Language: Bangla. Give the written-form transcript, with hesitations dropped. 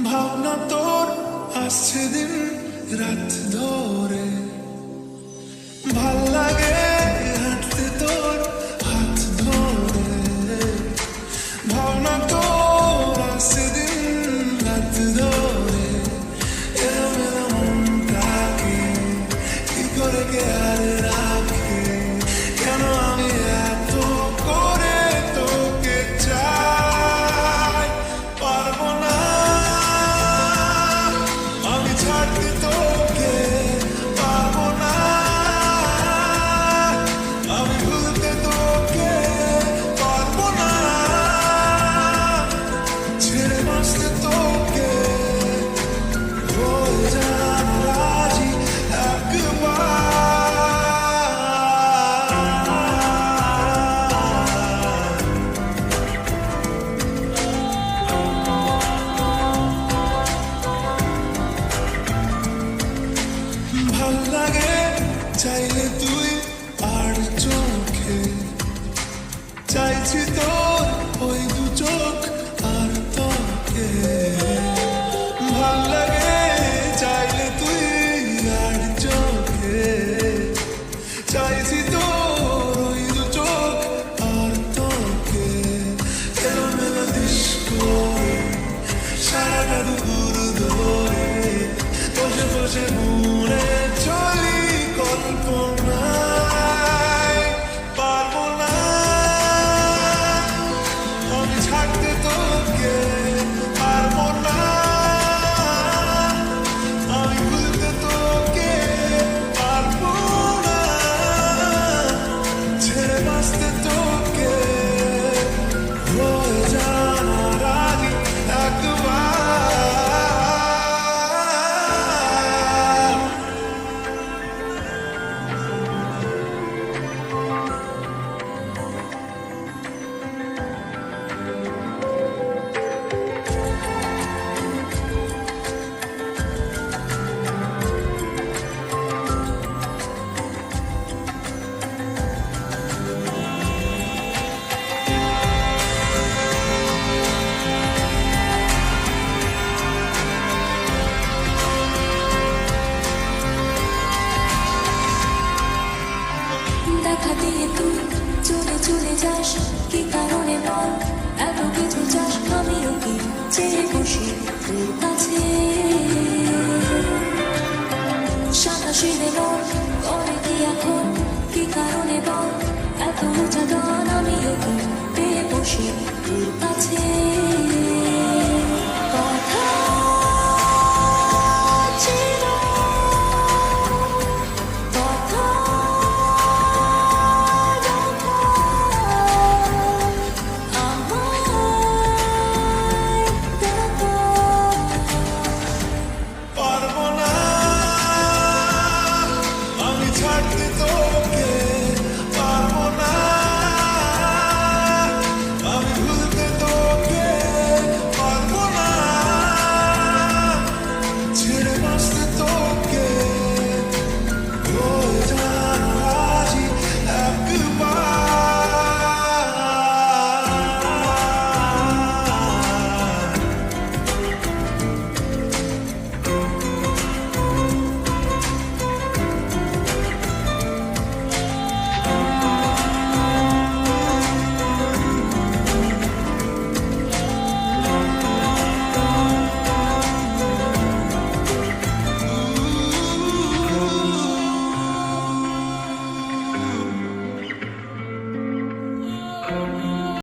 ভাবনা তোর আসছে দিন রাত ধরে, ভাল লাগে হাঁটতে তোর হাত ধরে, ভাবনা তোর আসছে দিন রাত ধরে, এলোমেলো মনটাকে কি করে কে আর রাখে, কেন আমি এত করে তোকে চাই, পারবো না আমি ছাড়তে তোকে, পারবো না আমি ভুলতে তোকে, পারবো না ছেড়ে বাঁচতে তোকে, হয়ে যান রাজি একবার। ভাল লাগে চাইলে তুই আর চোখে, চাইছি তোর ওই দু চোখ আর তোকে, ভাল লাগে চাইলে তুই আর চোখে, চাইছি তোর ওই দু চোখ আর তোকে, এলোমেলো ডিস্কো সারাটা দুপুর ধরে বসে বসে মনে চলি কল্পনায়, পারবো না আমি ছাড়তে তোকে, পারবো না আমি ভুলতে তোকে, পারবো না ছেড়ে বাঁচতে তোকে, হয়ে জানা রাজি একবার। দেখা দিয়ে তুই চলে চলে যাস, কি কারণে বল এত কিছু চাস, আমিও কি চেয়ে বসি তোর কাছে, সাদা শিরে